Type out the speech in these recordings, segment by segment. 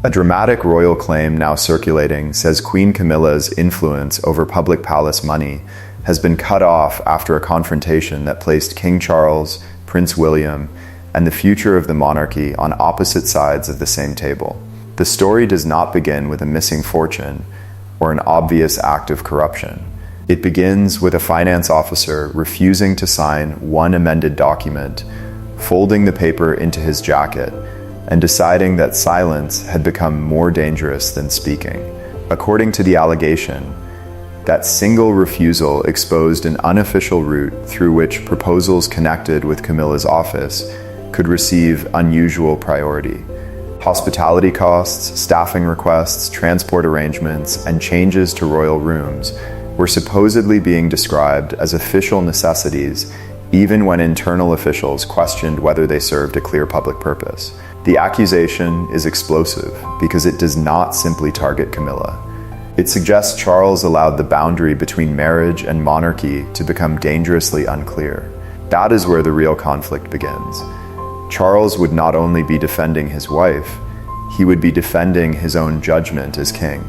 A dramatic royal claim now circulating says Queen Camilla's influence over public palace money has been cut off after a confrontation that placed King Charles, Prince William, and the future of the monarchy on opposite sides of the same table. The story does not begin with a missing fortune or an obvious act of corruption. It begins with a finance officer refusing to sign one amended document, folding the paper into his jacket, and deciding that silence had become more dangerous than speaking. According to the allegation, that single refusal exposed an unofficial route through which proposals connected with Camilla's office could receive unusual priority. Hospitality costs, staffing requests, transport arrangements, and changes to royal rooms were supposedly being described as official necessities, even when internal officials questioned whether they served a clear public purpose. The accusation is explosive because it does not simply target Camilla. It suggests Charles allowed the boundary between marriage and monarchy to become dangerously unclear. That is where the real conflict begins. Charles would not only be defending his wife, he would be defending his own judgment as king.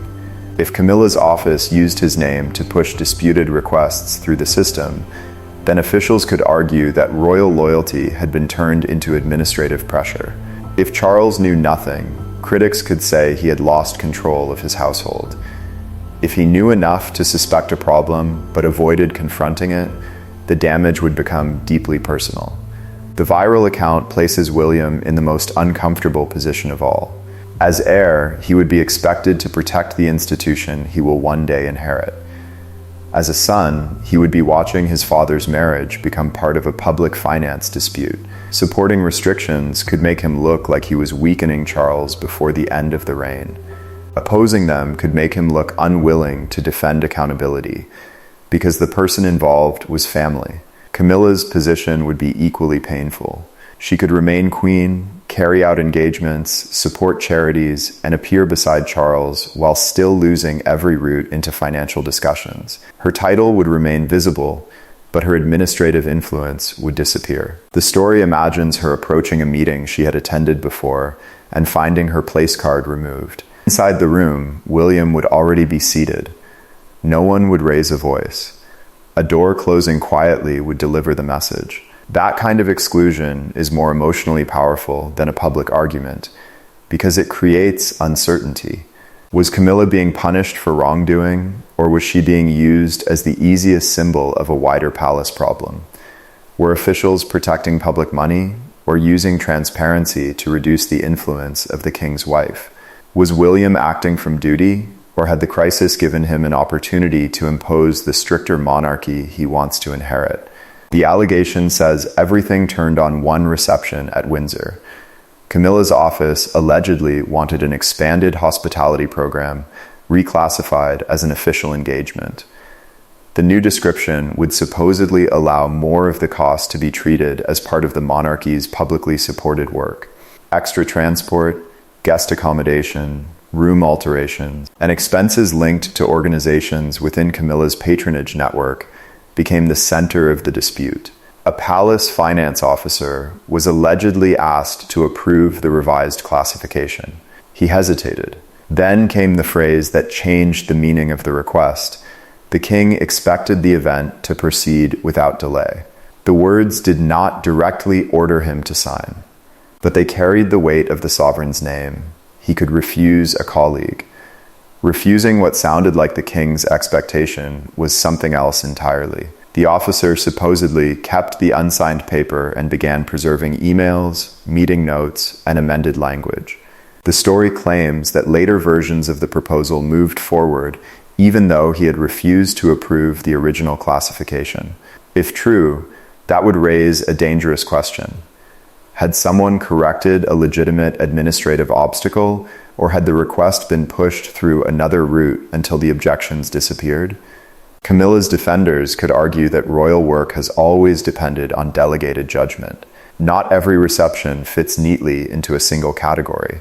If Camilla's office used his name to push disputed requests through the system, then officials could argue that royal loyalty had been turned into administrative pressure. If Charles knew nothing, critics could say he had lost control of his household. If he knew enough to suspect a problem but avoided confronting it, the damage would become deeply personal. The viral account places William in the most uncomfortable position of all. As heir, he would be expected to protect the institution he will one day inherit. As a son, he would be watching his father's marriage become part of a public finance dispute. Supporting restrictions could make him look like he was weakening Charles before the end of the reign. Opposing them could make him look unwilling to defend accountability, because the person involved was family. Camilla's position would be equally painful. She could remain queen, carry out engagements, support charities, and appear beside Charles while still losing every route into financial discussions. Her title would remain visible, but her administrative influence would disappear. The story imagines her approaching a meeting she had attended before and finding her place card removed. Inside the room, William would already be seated. No one would raise a voice. A door closing quietly would deliver the message. That kind of exclusion is more emotionally powerful than a public argument because it creates uncertainty. Was Camilla being punished for wrongdoing, or was she being used as the easiest symbol of a wider palace problem? Were officials protecting public money or using transparency to reduce the influence of the king's wife? Was William acting from duty, or had the crisis given him an opportunity to impose the stricter monarchy he wants to inherit? The allegation says everything turned on one reception at Windsor. Camilla's office allegedly wanted an expanded hospitality program reclassified as an official engagement. The new description would supposedly allow more of the cost to be treated as part of the monarchy's publicly supported work. Extra transport, guest accommodation, room alterations, and expenses linked to organizations within Camilla's patronage network became the center of the dispute. A palace finance officer was allegedly asked to approve the revised classification. He hesitated. Then came the phrase that changed the meaning of the request. The king expected the event to proceed without delay. The words did not directly order him to sign, but they carried the weight of the sovereign's name. He could refuse a colleague. Refusing what sounded like the king's expectation was something else entirely. The officer supposedly kept the unsigned paper and began preserving emails, meeting notes, and amended language. The story claims that later versions of the proposal moved forward even though he had refused to approve the original classification. If true, that would raise a dangerous question. Had someone corrected a legitimate administrative obstacle, or had the request been pushed through another route until the objections disappeared? Camilla's defenders could argue that royal work has always depended on delegated judgment. Not every reception fits neatly into a single category.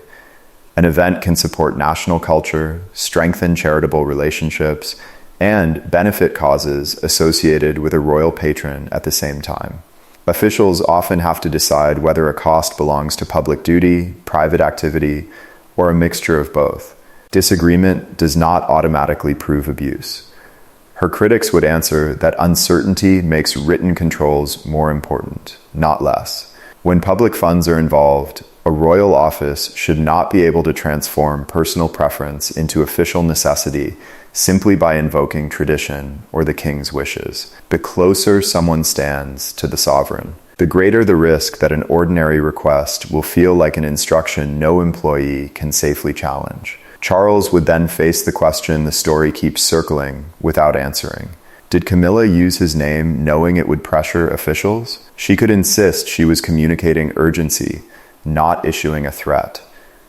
An event can support national culture, strengthen charitable relationships, and benefit causes associated with a royal patron at the same time. Officials often have to decide whether a cost belongs to public duty, private activity, or a mixture of both? Disagreement does not automatically prove abuse. Her critics would answer that uncertainty makes written controls more important, not less. When public funds are involved, a royal office should not be able to transform personal preference into official necessity simply by invoking tradition or the king's wishes. The closer someone stands to the sovereign, the greater the risk that an ordinary request will feel like an instruction no employee can safely challenge. Charles would then face the question the story keeps circling without answering. Did Camilla use his name knowing it would pressure officials? She could insist she was communicating urgency, not issuing a threat.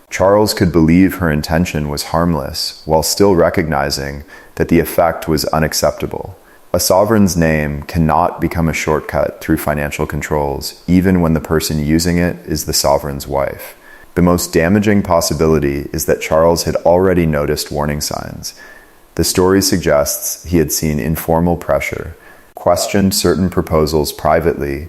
Charles could believe her intention was harmless while still recognizing that the effect was unacceptable. A sovereign's name cannot become a shortcut through financial controls, even when the person using it is the sovereign's wife. The most damaging possibility is that Charles had already noticed warning signs. The story suggests he had seen informal pressure, questioned certain proposals privately,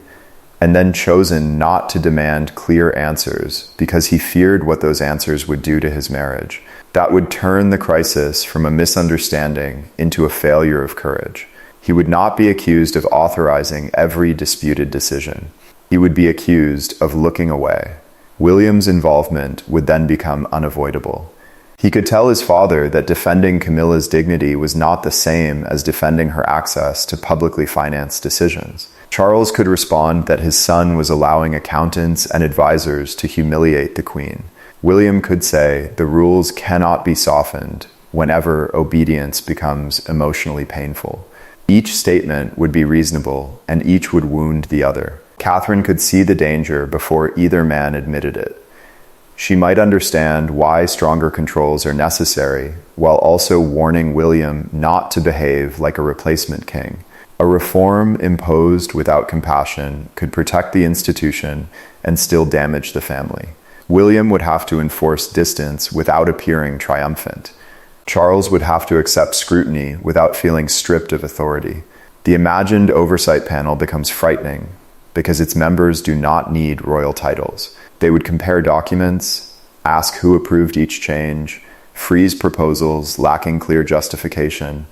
and then chosen not to demand clear answers because he feared what those answers would do to his marriage. That would turn the crisis from a misunderstanding into a failure of courage. He would not be accused of authorizing every disputed decision. He would be accused of looking away. William's involvement would then become unavoidable. He could tell his father that defending Camilla's dignity was not the same as defending her access to publicly financed decisions. Charles could respond that his son was allowing accountants and advisors to humiliate the queen. William could say the rules cannot be softened whenever obedience becomes emotionally painful. Each statement would be reasonable, and each would wound the other. Catherine could see the danger before either man admitted it. She might understand why stronger controls are necessary, while also warning William not to behave like a replacement king. A reform imposed without compassion could protect the institution and still damage the family. William would have to enforce distance without appearing triumphant. Charles would have to accept scrutiny without feeling stripped of authority. The imagined oversight panel becomes frightening because its members do not need royal titles. They would compare documents, ask who approved each change, freeze proposals lacking clear justification,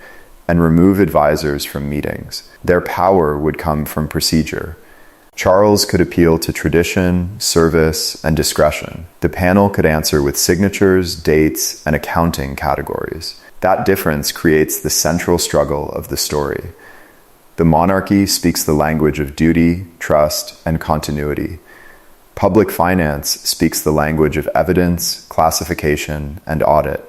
and remove advisors from meetings. Their power would come from procedure. Charles could appeal to tradition, service, and discretion. The panel could answer with signatures, dates, and accounting categories. That difference creates the central struggle of the story. The monarchy speaks the language of duty, trust, and continuity. Public finance speaks the language of evidence, classification, and audit.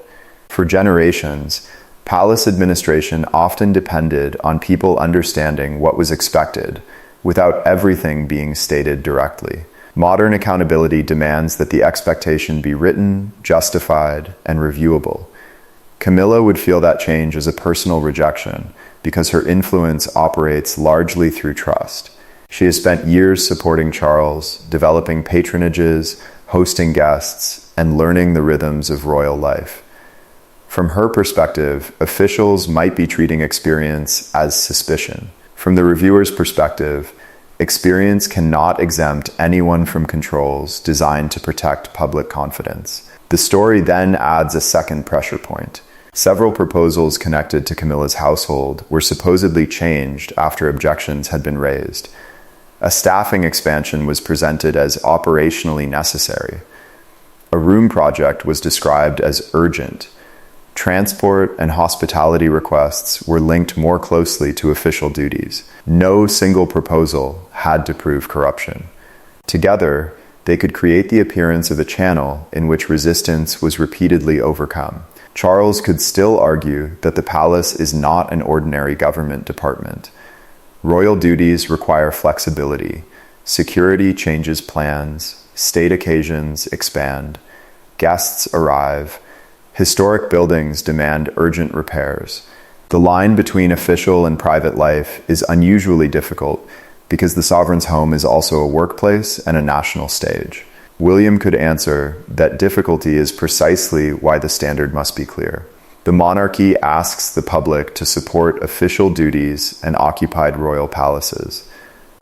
For generations, palace administration often depended on people understanding what was expected, without everything being stated directly. Modern accountability demands that the expectation be written, justified, and reviewable. Camilla would feel that change as a personal rejection because her influence operates largely through trust. She has spent years supporting Charles, developing patronages, hosting guests, and learning the rhythms of royal life. From her perspective, officials might be treating experience as suspicion. From the reviewer's perspective, experience cannot exempt anyone from controls designed to protect public confidence. The story then adds a second pressure point. Several proposals connected to Camilla's household were supposedly changed after objections had been raised. A staffing expansion was presented as operationally necessary. A room project was described as urgent. Transport and hospitality requests were linked more closely to official duties. No single proposal had to prove corruption. Together, they could create the appearance of a channel in which resistance was repeatedly overcome. Charles could still argue that the palace is not an ordinary government department. Royal duties require flexibility. Security changes plans. State occasions expand. Guests arrive. Historic buildings demand urgent repairs. The line between official and private life is unusually difficult because the sovereign's home is also a workplace and a national stage. William could answer that difficulty is precisely why the standard must be clear. The monarchy asks the public to support official duties and occupied royal palaces.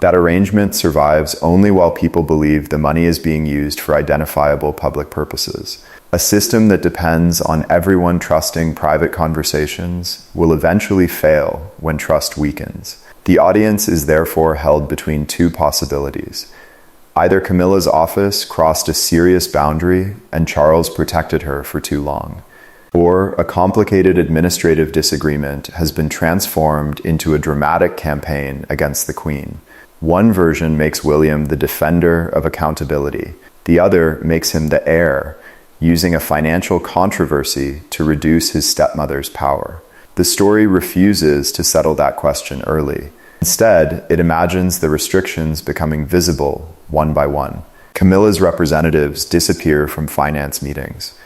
That arrangement survives only while people believe the money is being used for identifiable public purposes. A system that depends on everyone trusting private conversations will eventually fail when trust weakens. The audience is therefore held between two possibilities. Either Camilla's office crossed a serious boundary and Charles protected her for too long, or a complicated administrative disagreement has been transformed into a dramatic campaign against the Queen. One version makes William the defender of accountability. The other makes him the heir, using a financial controversy to reduce his stepmother's power. The story refuses to settle that question early. Instead, it imagines the restrictions becoming visible one by one. Camilla's representatives disappear from finance meetings.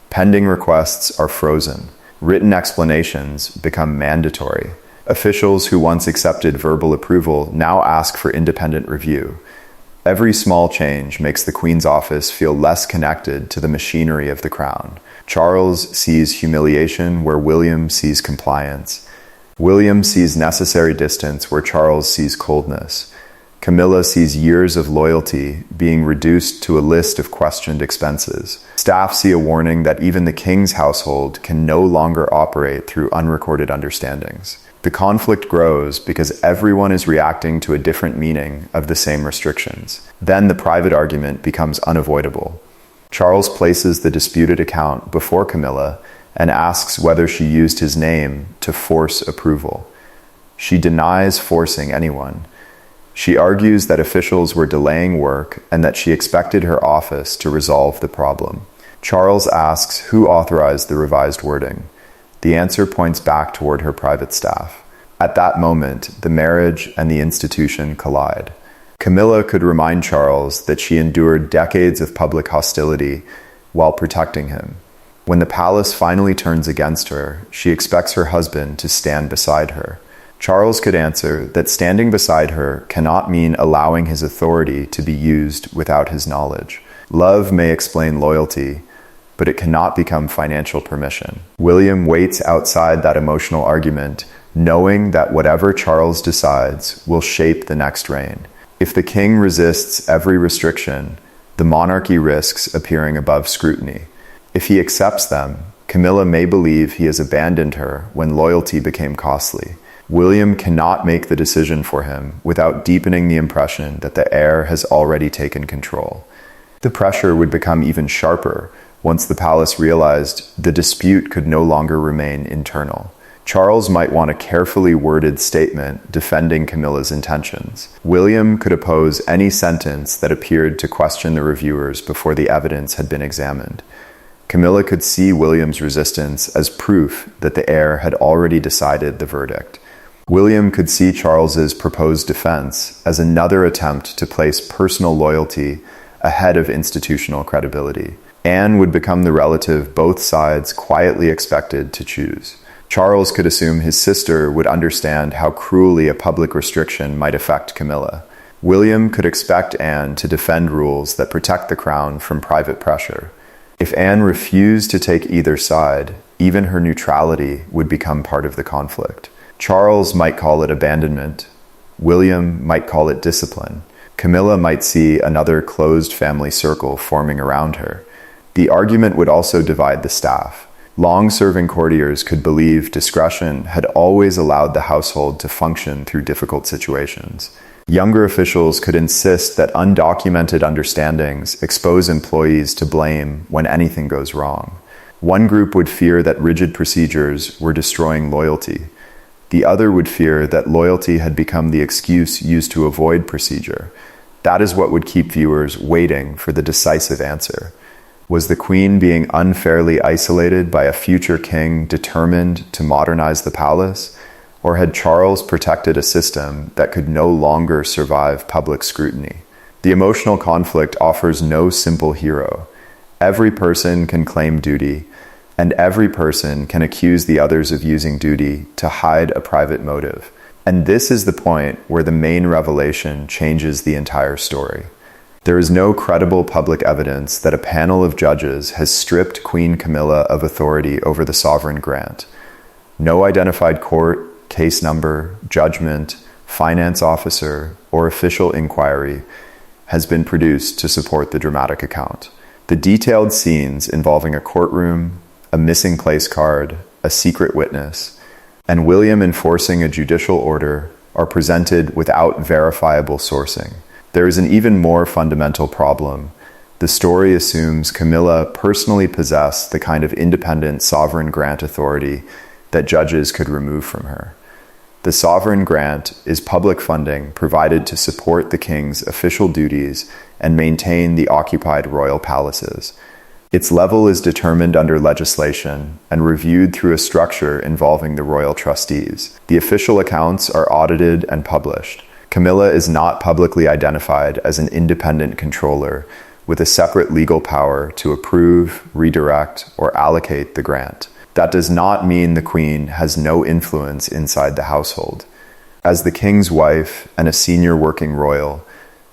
Pending requests are frozen. Written explanations become mandatory. Officials who once accepted verbal approval now ask for independent review. Every small change makes the Queen's office feel less connected to the machinery of the crown. Charles sees humiliation where William sees compliance. William sees necessary distance where Charles sees coldness. Camilla sees years of loyalty being reduced to a list of questioned expenses. Staff see a warning that even the king's household can no longer operate through unrecorded understandings. The conflict grows because everyone is reacting to a different meaning of the same restrictions. Then the private argument becomes unavoidable. Charles places the disputed account before Camilla and asks whether she used his name to force approval. She denies forcing anyone. She argues that officials were delaying work and that she expected her office to resolve the problem. Charles asks who authorized the revised wording. The answer points back toward her private staff. At that moment, the marriage and the institution collide. Camilla could remind Charles that she endured decades of public hostility while protecting him. When the palace finally turns against her, she expects her husband to stand beside her. Charles could answer that standing beside her cannot mean allowing his authority to be used without his knowledge. Love may explain loyalty, but it cannot become financial permission. William waits outside that emotional argument, knowing that whatever Charles decides will shape the next reign. If the king resists every restriction, the monarchy risks appearing above scrutiny. If he accepts them, Camilla may believe he has abandoned her when loyalty became costly. William cannot make the decision for him without deepening the impression that the heir has already taken control. The pressure would become even sharper once the palace realized the dispute could no longer remain internal. Charles might want a carefully worded statement defending Camilla's intentions. William could oppose any sentence that appeared to question the reviewers before the evidence had been examined. Camilla could see William's resistance as proof that the heir had already decided the verdict. William could see Charles's proposed defense as another attempt to place personal loyalty ahead of institutional credibility. Anne would become the relative both sides quietly expected to choose. Charles could assume his sister would understand how cruelly a public restriction might affect Camilla. William could expect Anne to defend rules that protect the crown from private pressure. If Anne refused to take either side, even her neutrality would become part of the conflict. Charles might call it abandonment. William might call it discipline. Camilla might see another closed family circle forming around her. The argument would also divide the staff. Long-serving courtiers could believe discretion had always allowed the household to function through difficult situations. Younger officials could insist that undocumented understandings expose employees to blame when anything goes wrong. One group would fear that rigid procedures were destroying loyalty. The other would fear that loyalty had become the excuse used to avoid procedure. That is what would keep viewers waiting for the decisive answer. Was the Queen being unfairly isolated by a future king determined to modernize the palace? Or had Charles protected a system that could no longer survive public scrutiny? The emotional conflict offers no simple hero. Every person can claim duty, and every person can accuse the others of using duty to hide a private motive. And this is the point where the main revelation changes the entire story. There is no credible public evidence that a panel of judges has stripped Queen Camilla of authority over the sovereign grant. No identified court, case number, judgment, finance officer, or official inquiry has been produced to support the dramatic account. The detailed scenes involving a courtroom, a missing place card, a secret witness, and William enforcing a judicial order are presented without verifiable sourcing. There is an even more fundamental problem. The story assumes Camilla personally possessed the kind of independent sovereign grant authority that judges could remove from her. The sovereign grant is public funding provided to support the king's official duties and maintain the occupied royal palaces. Its level is determined under legislation and reviewed through a structure involving the royal trustees. The official accounts are audited and published. Camilla is not publicly identified as an independent controller with a separate legal power to approve, redirect, or allocate the grant. That does not mean the Queen has no influence inside the household. As the king's wife and a senior working royal,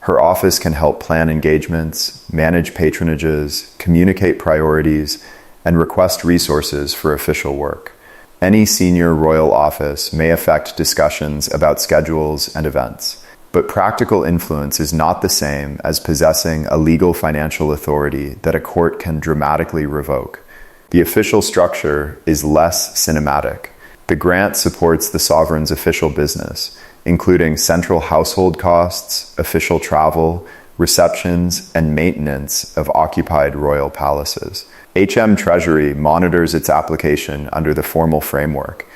her office can help plan engagements, manage patronages, communicate priorities, and request resources for official work. Any senior royal office may affect discussions about schedules and events, but practical influence is not the same as possessing a legal financial authority that a court can dramatically revoke. The official structure is less cinematic. The grant supports the sovereign's official business, including central household costs, official travel, receptions, and maintenance of occupied royal palaces. HM Treasury monitors its application under the formal framework,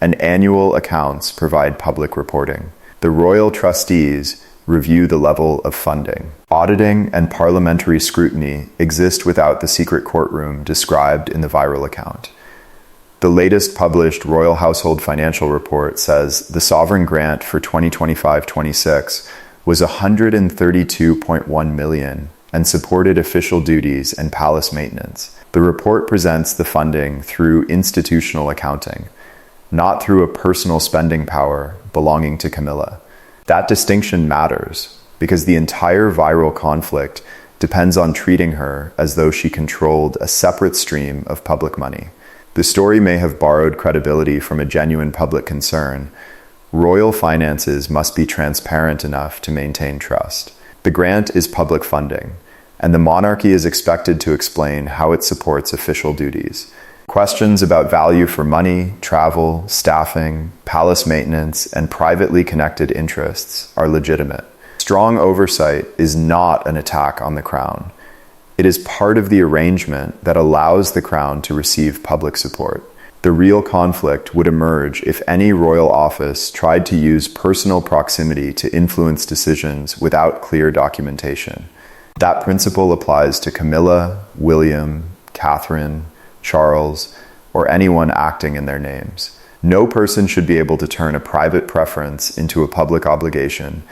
and annual accounts provide public reporting. The royal trustees review the level of funding. Auditing and parliamentary scrutiny exist without the secret courtroom described in the viral account. The latest published Royal Household Financial Report says the sovereign grant for 2025-26 was $132.1 million and supported official duties and palace maintenance. The report presents the funding through institutional accounting, not through a personal spending power belonging to Camilla. That distinction matters because the entire viral conflict depends on treating her as though she controlled a separate stream of public money. The story may have borrowed credibility from a genuine public concern. Royal finances must be transparent enough to maintain trust. The grant is public funding, and the monarchy is expected to explain how it supports official duties. Questions about value for money, travel, staffing, palace maintenance, and privately connected interests are legitimate. Strong oversight is not an attack on the crown. It is part of the arrangement that allows the crown to receive public support. The real conflict would emerge if any royal office tried to use personal proximity to influence decisions without clear documentation. That principle applies to Camilla, William, Catherine, Charles, or anyone acting in their names. No person should be able to turn a private preference into a public obligation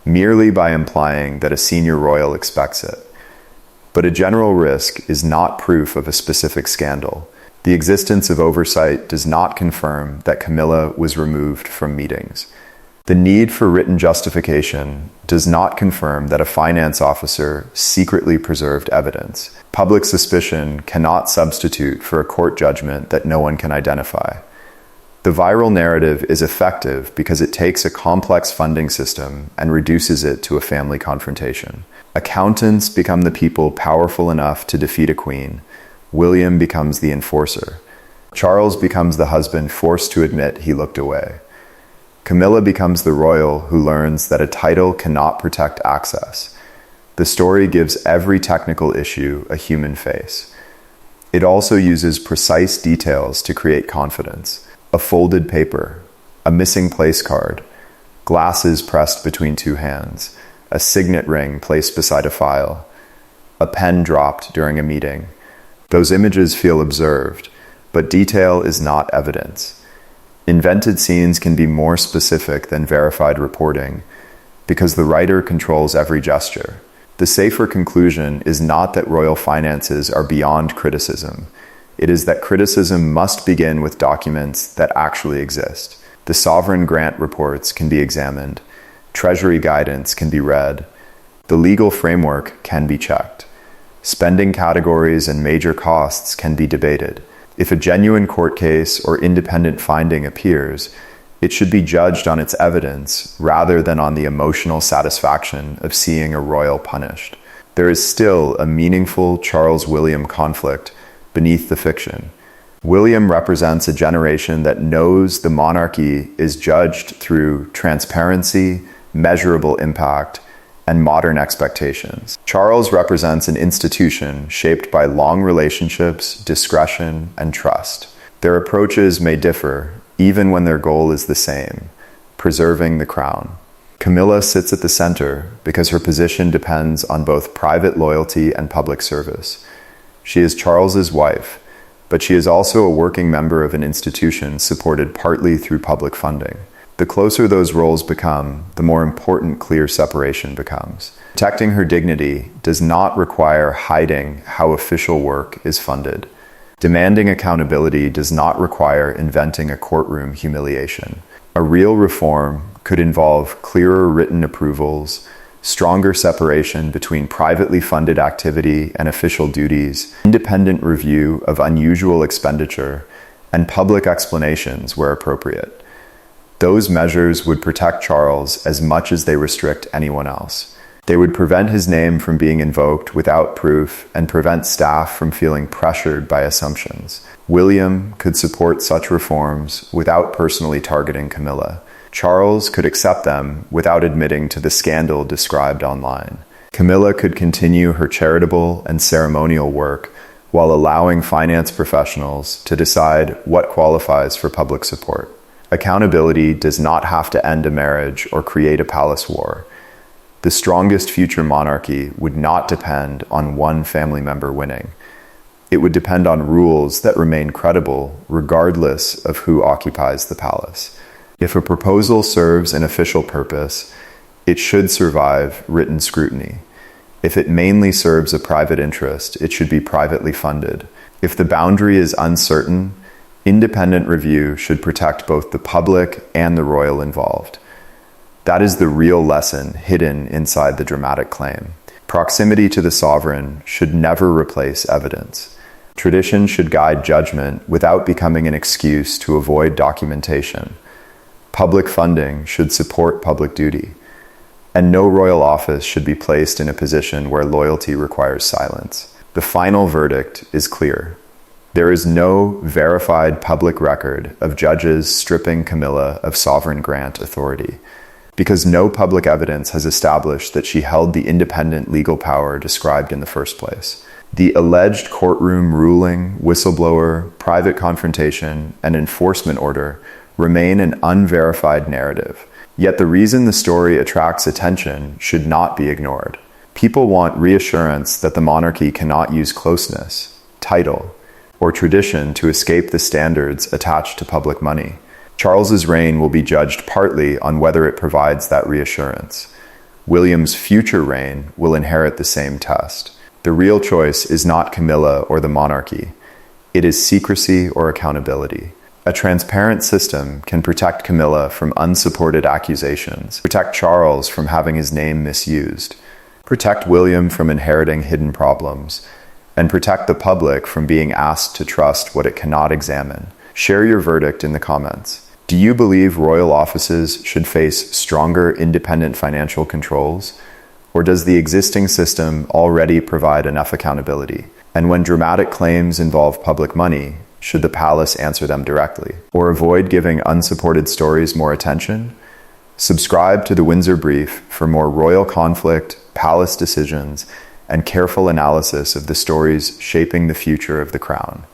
merely by implying that a senior royal expects it. But a general risk is not proof of a specific scandal. The existence of oversight does not confirm that Camilla was removed from meetings. The need for written justification does not confirm that a finance officer secretly preserved evidence. Public suspicion cannot substitute for a court judgment that no one can identify. The viral narrative is effective because it takes a complex funding system and reduces it to a family confrontation. Accountants become the people powerful enough to defeat a queen. William becomes the enforcer. Charles becomes the husband forced to admit he looked away. Camilla becomes the royal who learns that a title cannot protect access. The story gives every technical issue a human face. It also uses precise details to create confidence. A folded paper, a missing place card, glasses pressed between two hands, a signet ring placed beside a file, a pen dropped during a meeting. Those images feel observed, but detail is not evidence. Invented scenes can be more specific than verified reporting because the writer controls every gesture. The safer conclusion is not that royal finances are beyond criticism. It is that criticism must begin with documents that actually exist. The sovereign grant reports can be examined. Treasury guidance can be read. The legal framework can be checked. Spending categories and major costs can be debated. If a genuine court case or independent finding appears, It should be judged on its evidence rather than on the emotional satisfaction of seeing a royal punished. There is still a meaningful Charles-William conflict beneath the fiction. William represents a generation that knows the monarchy is judged through transparency, measurable impact, and modern expectations. Charles represents an institution shaped by long relationships, discretion, and trust. Their approaches may differ, even when their goal is the same: preserving the crown. Camilla sits at the center because her position depends on both private loyalty and public service. She is Charles's wife, but she is also a working member of an institution supported partly through public funding. The closer those roles become, the more important clear separation becomes. Protecting her dignity does not require hiding how official work is funded. Demanding accountability does not require inventing a courtroom humiliation. A real reform could involve clearer written approvals, stronger separation between privately funded activity and official duties, independent review of unusual expenditure, and public explanations where appropriate. Those measures would protect Charles as much as they restrict anyone else. They would prevent his name from being invoked without proof and prevent staff from feeling pressured by assumptions. William could support such reforms without personally targeting Camilla. Charles could accept them without admitting to the scandal described online. Camilla could continue her charitable and ceremonial work while allowing finance professionals to decide what qualifies for public support. Accountability does not have to end a marriage or create a palace war. The strongest future monarchy would not depend on one family member winning. It would depend on rules that remain credible regardless of who occupies the palace. If a proposal serves an official purpose, it should survive written scrutiny. If it mainly serves a private interest, it should be privately funded. If the boundary is uncertain, independent review should protect both the public and the royal involved. That is the real lesson hidden inside the dramatic claim. Proximity to the sovereign should never replace evidence. Tradition should guide judgment without becoming an excuse to avoid documentation. Public funding should support public duty. And no royal office should be placed in a position where loyalty requires silence. The final verdict is clear. There is no verified public record of judges stripping Camilla of sovereign grant authority, because no public evidence has established that she held the independent legal power described in the first place. The alleged courtroom ruling, whistleblower, private confrontation, and enforcement order remain an unverified narrative. Yet the reason the story attracts attention should not be ignored. People want reassurance that the monarchy cannot use closeness, title, or tradition to escape the standards attached to public money. Charles's reign will be judged partly on whether it provides that reassurance. William's future reign will inherit the same test. The real choice is not Camilla or the monarchy. It is secrecy or accountability. A transparent system can protect Camilla from unsupported accusations, protect Charles from having his name misused, protect William from inheriting hidden problems, and protect the public from being asked to trust what it cannot examine. Share your verdict in the comments. Do you believe royal offices should face stronger independent financial controls? Or does the existing system already provide enough accountability? And when dramatic claims involve public money, should the palace answer them directly? Or avoid giving unsupported stories more attention? Subscribe to the Windsor Brief for more royal conflict, palace decisions, and careful analysis of the stories shaping the future of the crown.